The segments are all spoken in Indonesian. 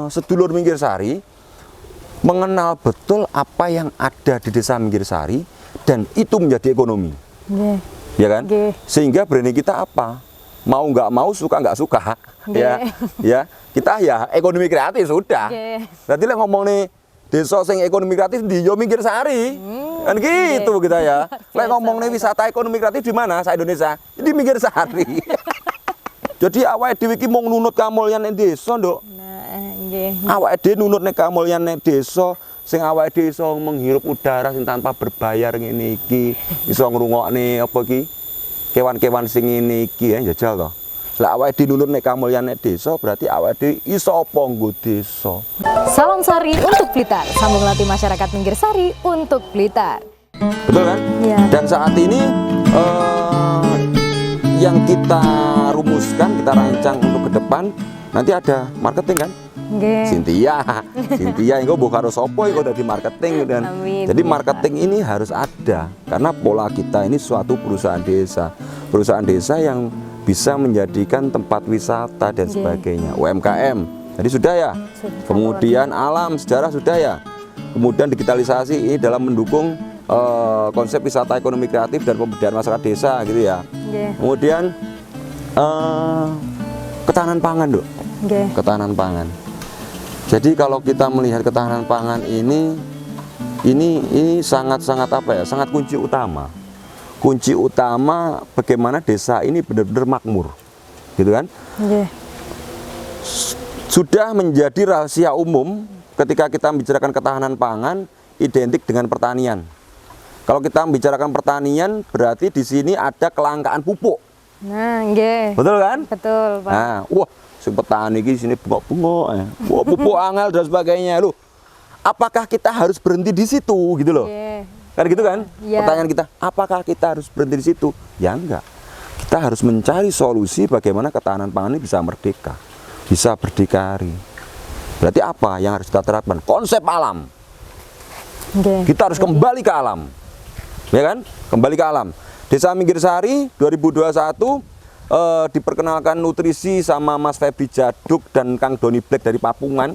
sedulur Minggirsari mengenal betul apa yang ada di desa Minggirsari dan itu menjadi ekonomi. Ya kan? Sehingga branding kita apa? Mau nggak mau, suka nggak suka, ya kita ya ekonomi kreatif sudah. Berarti lah ngomong nih desa sing ekonomi kreatif di yo Minggirsari, kan gitu kita ya. Lah ngomong nih wisata ekonomi kreatif di mana? Sa Indonesia di Minggirsari. Jadi awake dhewe iki mung nunut kamulyan ning desa, Nduk. Awake dhewe nunut ning kamulyan ning desa, sing awake dhewe iso menghirup udara sing tanpa berbayar ngene iki, iso ngrungokne apa iki? Kewan-kewan sing ngene iki ya jajal to. Lah awake dhewe nunut nek kamulyan nek desa berarti awake dhewe iso apa nggo desa. Salam Sari untuk Blitar, sambung latih masyarakat Minggirsari untuk Blitar. Betul kan? Ya. Dan saat ini yang kita rumuskan, kita rancang untuk ke depan nanti ada marketing kan? Cynthia engko mbok karo sapa iku dadi marketing dan jadi marketing ini harus ada karena pola kita ini suatu perusahaan desa yang bisa menjadikan tempat wisata dan sebagainya, UMKM. Jadi sudah ya. Kemudian alam, sejarah sudah ya. Kemudian digitalisasi ini dalam mendukung konsep wisata ekonomi kreatif dan pemberdayaan masyarakat desa gitu ya. Kemudian ketahanan pangan, Dok. Ketahanan pangan. Jadi kalau kita melihat ketahanan pangan ini sangat-sangat apa ya? Sangat kunci utama. Kunci utama bagaimana desa ini benar-benar makmur. Gitu kan? Sudah menjadi rahasia umum ketika kita membicarakan ketahanan pangan identik dengan pertanian. Kalau kita membicarakan pertanian berarti di sini ada kelangkaan pupuk. Betul kan? Betul, Pak. Nah, wah, sing petani iki sini bengok-bengok ya. Wah, pupuk angel dan sebagainya. Loh, apakah kita harus berhenti di situ gitu loh? Kan gitu kan? Pertanyaan kita, apakah kita harus berhenti di situ? Ya enggak. Kita harus mencari solusi bagaimana ketahanan pangan ini bisa merdeka, bisa berdikari. Berarti apa yang harus kita terapkan? Konsep alam. Kita harus kembali ke alam. Ya kan? Kembali ke alam. Desa Minggirsari 2021 diperkenalkan nutrisi sama Mas Febri Jaduk dan Kang Doni Black dari Papungan.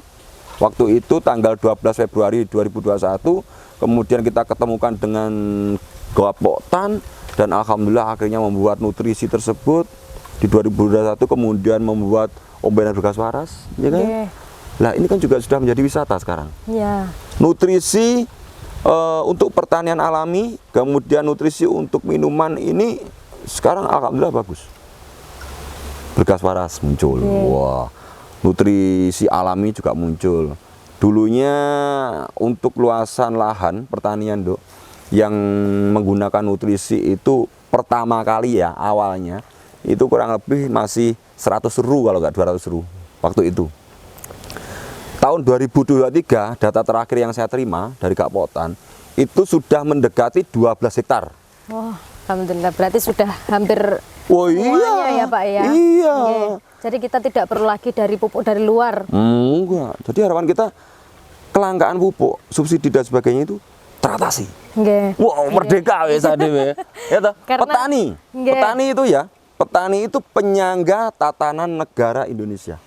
Waktu itu tanggal 12 Februari 2021. Kemudian kita ketemukan dengan Goapotan dan alhamdulillah akhirnya membuat nutrisi tersebut di 2021, kemudian membuat ombenan bekas waras, ya kan? Lah ini kan juga sudah menjadi wisata sekarang. Nutrisi untuk pertanian alami, kemudian nutrisi untuk minuman ini sekarang alhamdulillah bagus. Bekas waras muncul. Wah, nutrisi alami juga muncul. Dulunya untuk luasan lahan pertanian, Dok, yang menggunakan nutrisi itu pertama kali ya awalnya itu kurang lebih masih 100 ru kalau nggak 200 ru waktu itu. Tahun 2023 data terakhir yang saya terima dari Kapotan itu sudah mendekati 12 hektar. Wah, alhamdulillah berarti sudah hampir semuanya ya Pak ya. Iya. Jadi kita tidak perlu lagi dari pupuk dari luar. Enggak. Jadi harapan kita kelangkaan pupuk, subsidi dan sebagainya itu teratasi. Wow, merdeka wes adewe. Ya toh? Petani. Petani itu ya, petani itu penyangga tatanan negara Indonesia.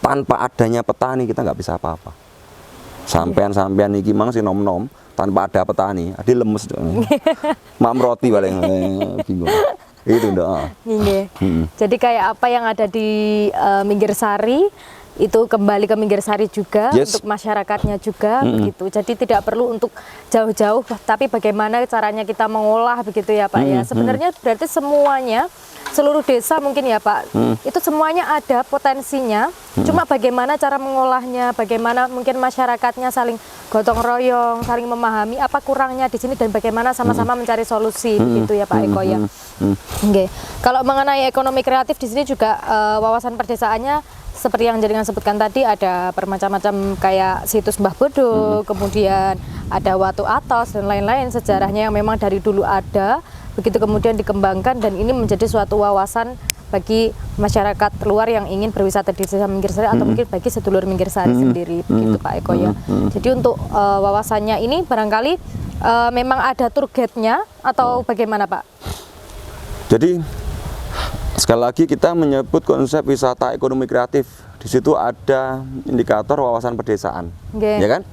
Tanpa adanya petani kita nggak bisa apa-apa. Sampean-sampean iki mang si nom-nom tanpa ada petani, adi lemes. Mam roti paling bingung. Itu ndak. Jadi kayak apa yang ada di Minggirsari itu kembali ke Minggirsari juga, untuk masyarakatnya juga begitu. Jadi tidak perlu untuk jauh-jauh, tapi bagaimana caranya kita mengolah begitu ya Pak ya. Sebenarnya berarti semuanya, seluruh desa mungkin ya Pak, itu semuanya ada potensinya. Cuma bagaimana cara mengolahnya, bagaimana mungkin masyarakatnya saling gotong royong, saling memahami apa kurangnya di sini dan bagaimana sama-sama mencari solusi begitu ya Pak Eko ya. Kalau mengenai ekonomi kreatif di sini juga wawasan perdesaannya seperti yang Jenengan sebutkan tadi, ada bermacam-macam kayak situs Mbah Bodo, kemudian ada Watu Atos dan lain-lain sejarahnya yang memang dari dulu ada, begitu kemudian dikembangkan dan ini menjadi suatu wawasan bagi masyarakat luar yang ingin berwisata di desa Minggirsari atau mungkin bagi sedulur Minggirsari sendiri begitu Pak Eko ya. Jadi untuk wawasannya ini barangkali memang ada tour guide-nya atau bagaimana Pak? Jadi sekali lagi kita menyebut konsep wisata ekonomi kreatif di situ ada indikator wawasan pedesaan, Okay. ya kan?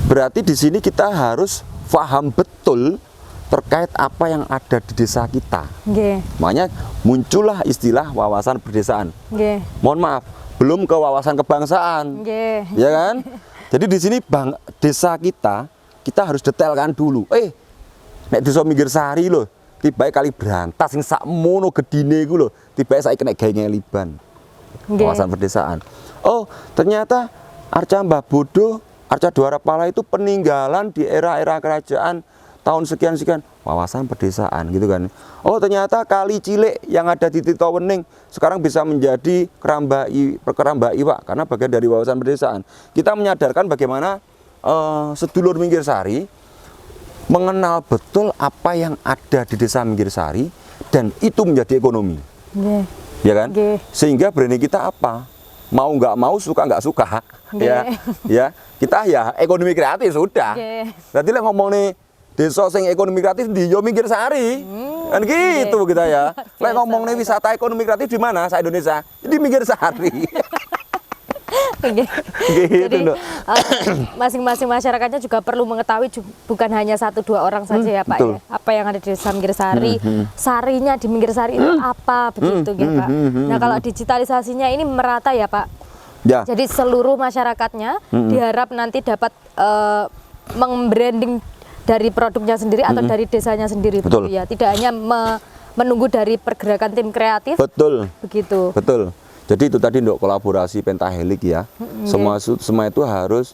Berarti di sini kita harus paham betul terkait apa yang ada di desa kita. Okay. Makanya muncullah istilah wawasan pedesaan. Okay. Mohon maaf, belum ke wawasan kebangsaan, Okay. ya kan? Jadi di sini desa kita harus detailkan dulu. Nek desa Minggirsari loh, tiba kali berantas sing sakmono gedine iku lho, tiba saiki nek gawe ngeliban. Okay. Wawasan pedesaan. Oh, ternyata Arca Mbah Bodo, Arca Dwarapala itu peninggalan di era-era kerajaan tahun sekian-sekian. Wawasan pedesaan gitu kan. Oh, ternyata kali cilik yang ada di Titowening sekarang bisa menjadi Kerambai, Pak, karena bagian dari wawasan pedesaan. Kita menyadarkan bagaimana sedulur Minggirsari mengenal betul apa yang ada di desa Minggirsari dan itu menjadi ekonomi. Okay. Ya kan? Okay. Sehingga branding kita apa? Mau nggak mau, suka nggak suka, ya kita ya ekonomi kreatif sudah. Berarti lah ngomong nih desa sing ekonomi kreatif di yo Minggirsari, kan gitu kita ya. Lah ngomong nih wisata ekonomi kreatif di mana? Sa Indonesia di Minggirsari. Jadi masing-masing masyarakatnya juga perlu mengetahui bukan hanya 1-2 orang saja ya Pak ya. Apa yang ada di desa Minggirsari, sarinya di Minggirsari itu apa begitu ya Pak. Nah kalau digitalisasinya ini merata ya Pak. Ya. Jadi seluruh masyarakatnya diharap nanti dapat meng-branding dari produknya sendiri atau dari desanya sendiri. Betul. Begitu ya. Tidak hanya menunggu dari pergerakan tim kreatif. Betul. Begitu. Betul. Jadi itu tadi untuk kolaborasi pentahelik ya. Semua itu harus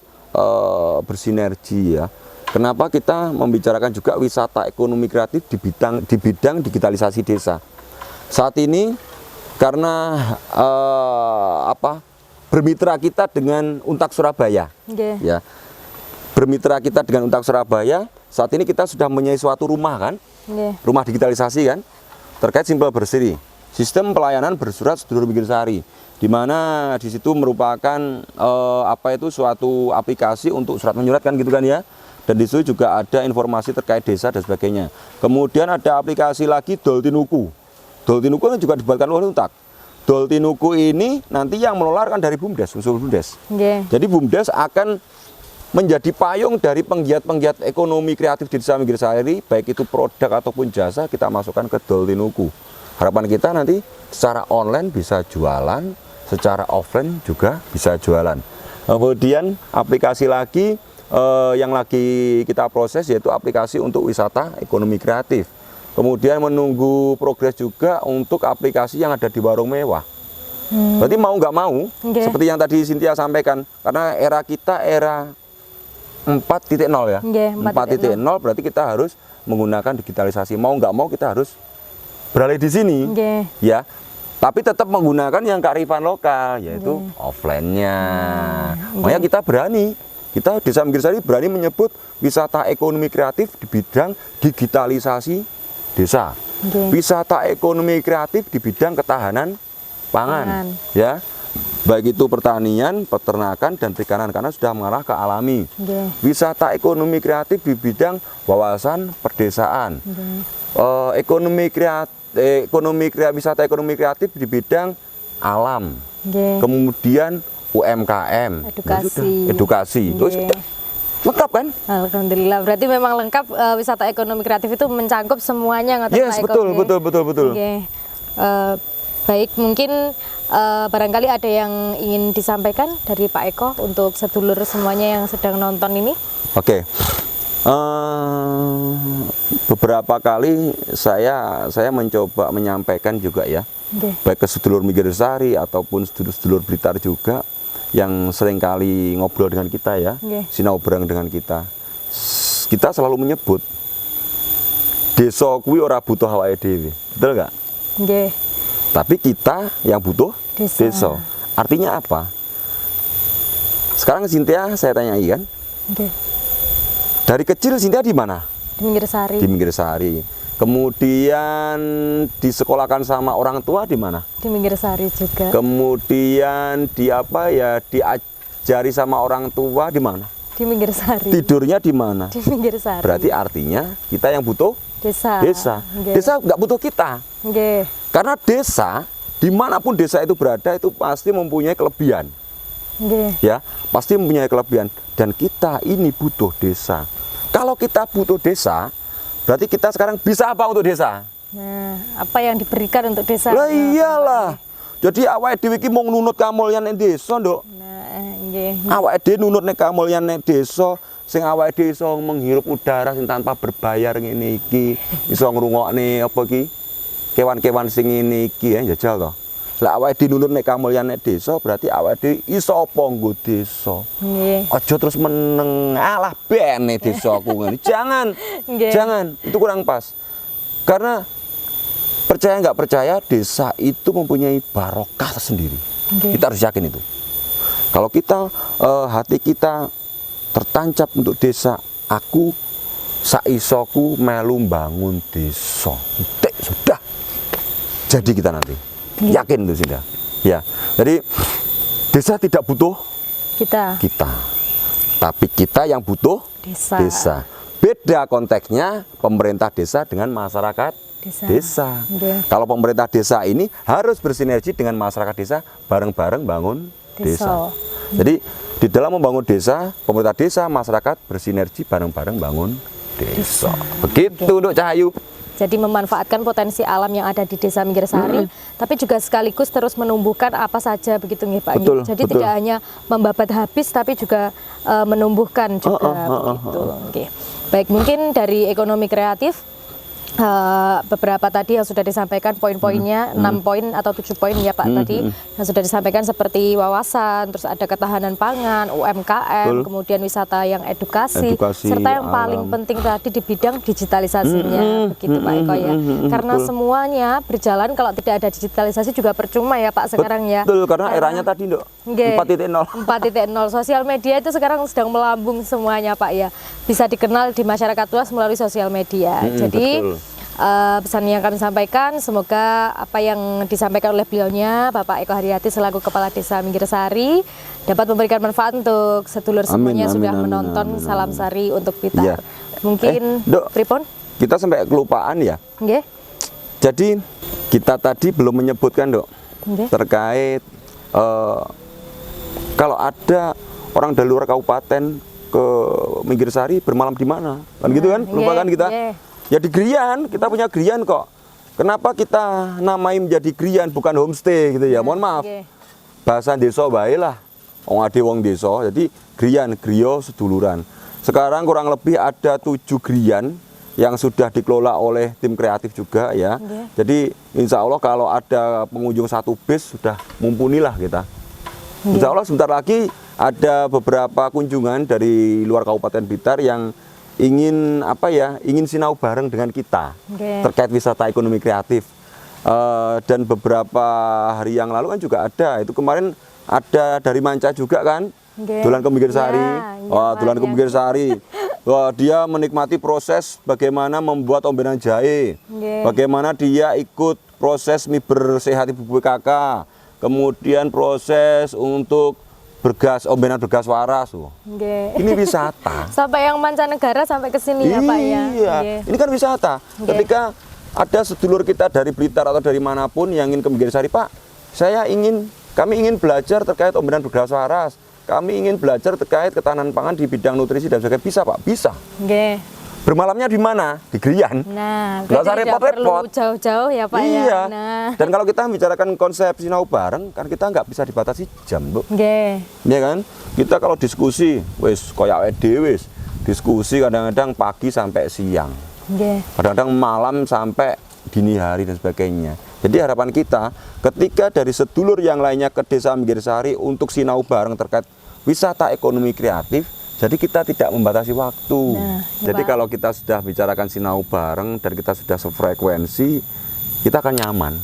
bersinergi ya. Kenapa kita membicarakan juga wisata ekonomi kreatif di bidang digitalisasi desa? Saat ini karena bermitra kita dengan Untak Surabaya, ya. Bermitra kita dengan Untak Surabaya, saat ini kita sudah mempunyai suatu rumah kan, rumah digitalisasi kan, terkait Simpel Berseri. Sistem pelayanan bersurat sedulur Minggirsari, di mana di situ merupakan suatu aplikasi untuk surat menyurat kan gitu kan ya, dan di situ juga ada informasi terkait desa dan sebagainya. Kemudian ada aplikasi lagi Doltinuku. Doltinuku kan juga dibuatkan oleh Untak. Doltinuku ini nanti yang mengelola kan dari BUMDes, unsur BUMDes. Jadi BUMDes akan menjadi payung dari penggiat-penggiat ekonomi kreatif di desa Minggirsari, baik itu produk ataupun jasa kita masukkan ke Doltinuku. Harapan kita nanti secara online bisa jualan, secara offline juga bisa jualan. Kemudian aplikasi lagi yang lagi kita proses yaitu aplikasi untuk wisata ekonomi kreatif. Kemudian menunggu progres juga untuk aplikasi yang ada di warung mewah. Berarti mau nggak mau, seperti yang tadi Cynthia sampaikan, karena era kita era 4.0 ya. 4.0 berarti kita harus menggunakan digitalisasi. Mau nggak mau kita harus beralih di sini, ya. Tapi tetap menggunakan yang kearifan lokal, yaitu offline-nya. Makanya kita berani, kita desa Minggirsari berani menyebut wisata ekonomi kreatif di bidang digitalisasi desa, wisata ekonomi kreatif di bidang ketahanan pangan, ya. Baik itu pertanian, peternakan, dan perikanan karena sudah mengarah ke alami. Wisata ekonomi kreatif di bidang wawasan pedesaan, wisata ekonomi kreatif di bidang alam, kemudian UMKM, edukasi. Lengkap kan? Alhamdulillah, berarti memang lengkap. Wisata ekonomi kreatif itu mencakup semuanya. Yes, betul. Baik, mungkin barangkali ada yang ingin disampaikan dari Pak Eko untuk sedulur semuanya yang sedang nonton ini. Oke. Beberapa kali saya mencoba menyampaikan juga ya, baik ke sedulur Minggirsari ataupun sedulur Blitar juga yang seringkali ngobrol dengan kita ya, sinau bareng dengan kita. Kita selalu menyebut desa kuwi ora butuh awake dhewe, betul nggak? Tapi kita yang butuh desa. Artinya apa? Sekarang Cynthia saya tanyai kan? Dari kecil Cynthia di mana? Di Minggirsari. Di Minggirsari. Kemudian disekolahkan sama orang tua di mana? Di Minggirsari juga. Kemudian diajari sama orang tua di mana? Di Minggirsari. Tidurnya di mana? Di Minggirsari. Berarti artinya kita yang butuh desa. Desa nggak butuh kita. Karena desa dimanapun desa itu berada itu pasti mempunyai kelebihan. Ya, pasti mempunyai kelebihan. Dan kita ini butuh desa. Kalau kita butuh desa, berarti kita sekarang bisa apa untuk desa? Nah, apa yang diberikan untuk desa? Lah iyalah. Jadi awake dhewe iki mung nunut kamulyan ning desa, Nduk. Nah, nggih. Awake dhewe nunut ning kamulyan ning desa, sing awake dhewe iso menghirup udara sing tanpa berbayar ngene iki, iso ngrungokne apa iki? Kewan-kewan sing ngene iki ya jajal to. Lah awake dhewe nunut nek kamulyan nek desa berarti awake dhewe iso apa nggo desa. Nggih. Aja terus meneng alah bene desaku ngene. Jangan. Nggih. Jangan, itu kurang pas. Karena percaya nggak percaya desa itu mempunyai barokah tersendiri. Nggih. Kita harus yakin itu. Kalau kita hati kita tertancap untuk desa, aku saisoku melu bangun desa. Tek sudah. Jadi kita nanti yakin itu sudah. Ya. Jadi desa tidak butuh kita, tapi kita yang butuh desa. Beda konteksnya pemerintah desa dengan masyarakat desa. Okay. Kalau pemerintah desa ini harus bersinergi dengan masyarakat desa, bareng-bareng bangun desa. Jadi di dalam membangun desa, pemerintah desa, masyarakat bersinergi bareng-bareng bangun desa. Begitu Nduk Cahayu. Jadi memanfaatkan potensi alam yang ada di Desa Minggirsari, tapi juga sekaligus terus menumbuhkan apa saja begitu nggih Pak. Betul, Jadi betul. tidak hanya membabat habis tapi juga menumbuhkan juga begitu. Oke. Baik, mungkin dari ekonomi kreatif beberapa tadi yang sudah disampaikan poin-poinnya 6 poin atau 7 poin ya Pak tadi yang sudah disampaikan seperti wawasan, terus ada ketahanan pangan, UMKM, kemudian wisata yang edukasi serta yang paling penting tadi di bidang digitalisasinya begitu Pak Eko ya. Karena semuanya berjalan kalau tidak ada digitalisasi juga percuma ya Pak sekarang ya. Betul, karena eranya tadi Nduk 4.0. 4.0 sosial media itu sekarang sedang melambung semuanya Pak ya. Bisa dikenal di masyarakat luas melalui sosial media. Jadi pesan yang kami sampaikan, semoga apa yang disampaikan oleh beliaunya Bapak Eko Haryati selaku Kepala Desa Minggirsari dapat memberikan manfaat untuk sedulur semuanya sudah menonton. Salam sari untuk kita. Ya. Mungkin Pripon? Kita sampai kelupaan ya. Nggih. Jadi kita tadi belum menyebutkan Dok terkait kalau ada orang dari luar kabupaten ke Minggirsari bermalam di mana, kan gitu kan? Lupakan kita. Ya di Grian, kita punya Grian kok. Kenapa kita namai menjadi Grian bukan homestay gitu ya? Mohon maaf. Bahasa desa bae lah. Wong ade wong desa. Jadi Grian, griya seduluran. Sekarang kurang lebih ada 7 Grian yang sudah dikelola oleh tim kreatif juga ya. Jadi insya Allah kalau ada pengunjung 1 bis sudah mumpunilah kita. Insya Allah sebentar lagi ada beberapa kunjungan dari luar Kabupaten Blitar yang ingin ingin sinau bareng dengan kita terkait wisata ekonomi kreatif. Dan beberapa hari yang lalu kan juga ada, itu kemarin ada dari Manca juga kan, dolan ke Minggirsari. Dolan ke Minggirsari. Dia menikmati proses bagaimana membuat ombenan jahe, bagaimana dia ikut proses miber sehat ibu PKK, kemudian proses untuk ombenan bergas waras tuh. Ini wisata. Sampai yang mancanegara sampai ke sini ya Pak ya. Iya. Ini kan wisata. Ketika ada sedulur kita dari Blitar atau dari manapun yang ingin ke Minggirsari, Pak, kami ingin belajar terkait ombenan bergas waras. Kami ingin belajar terkait ketahanan pangan di bidang nutrisi dan sebagainya. Bisa Pak, bisa. Bermalamnya di mana? Di Grian. Nah, nggak usah repot-repot. Jauh-jauh ya Pak iya. ya. Nah. Dan kalau kita bicarakan konsep sinau bareng, kan kita nggak bisa dibatasi jam, Bu. Iya kan? Kita kalau diskusi, wis koyak dhewe wis. Diskusi kadang-kadang pagi sampai siang. Kadang-kadang malam sampai dini hari dan sebagainya. Jadi harapan kita ketika dari sedulur yang lainnya ke Desa Minggirsari untuk sinau bareng terkait wisata ekonomi kreatif, jadi kita tidak membatasi waktu. Jadi kalau kita sudah bicarakan sinau bareng dan kita sudah sefrekuensi, kita akan nyaman.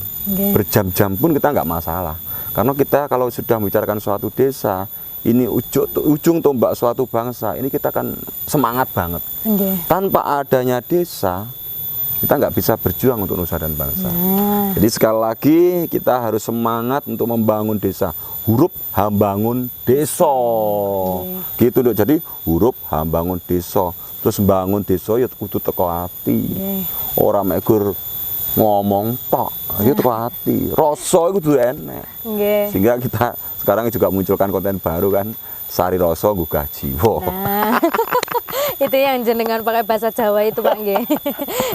Berjam-jam pun kita nggak masalah. Karena kita kalau sudah membicarakan suatu desa, ini ujung tombak suatu bangsa, ini kita akan semangat banget. Tanpa adanya desa, kita nggak bisa berjuang untuk nusa dan bangsa. Jadi sekali lagi kita harus semangat untuk membangun desa. Hurup hambangun desa. Gitu Dok. Jadi hurup hambangun desa. Terus bangun desa ya kudu teko ati. Ora mek gur ngomong tok, itu teko ati. Rasa iku duwe enek. Nggih. Sehingga kita sekarang juga munculkan konten baru kan, Sari Rasa Gugah Jiwa. Nah, itu yang jenengan pakai bahasa Jawa itu Pak nggih.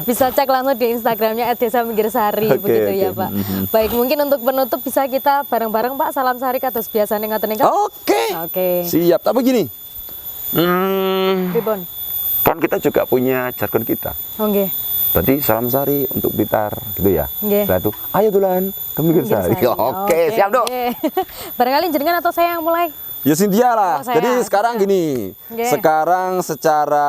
Bisa cek langsung di Instagramnya @desa_minggirsari begitu ya Pak. Baik, mungkin untuk penutup bisa kita bareng-bareng Pak salam sari kados biasane ngoten niku. Oke. Siap. Tapi gini. Pripun? Kan kita juga punya jargon kita. Oh nggih. Berarti salam sari untuk Blitar gitu ya. Nggih. Setelah itu, ayo Tulan ke Minggirsari. Oke, siap Dok. Barangkali jenengan atau saya yang mulai? Ya Cynthia lah. Oh, jadi sekarang gini, sekarang secara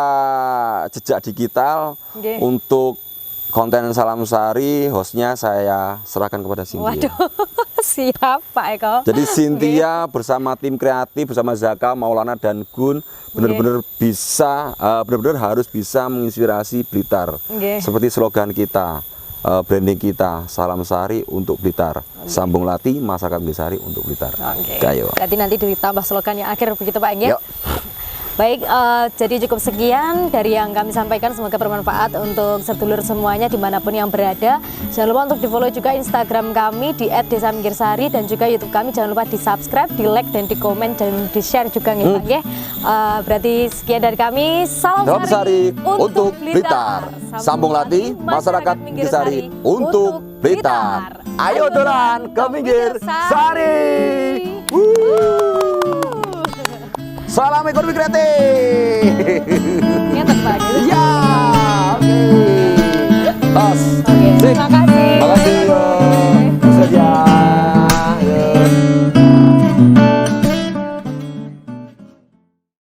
jejak digital untuk konten Salam Sari, hostnya saya serahkan kepada Cynthia. Waduh, siap Pak Eko. Jadi Cynthia bersama tim kreatif, bersama Zaka, Maulana dan Gun, benar-benar bisa, benar-benar harus bisa menginspirasi Blitar. Seperti slogan kita. Branding kita, Salam Sari untuk Blitar, Sambung Lati, masyarakat Minggirsari untuk Blitar. Ayo. Berarti nanti ditambah slogan yang akhir begitu Pak Engge. Baik, jadi cukup sekian dari yang kami sampaikan. Semoga bermanfaat untuk sedulur semuanya dimanapun yang berada. Jangan lupa untuk di follow juga Instagram kami di @desa_minggirsari dan juga YouTube kami. Jangan lupa di subscribe, di like dan di komen dan di share juga nih Pak ya. Berarti sekian dari kami. Salam Sari untuk Blitar. Sambung Lati, masyarakat Minggirsari untuk Blitar. Ayo dolan ke Minggirsari. Salam ekonomi kreatif. Ngetet Pak.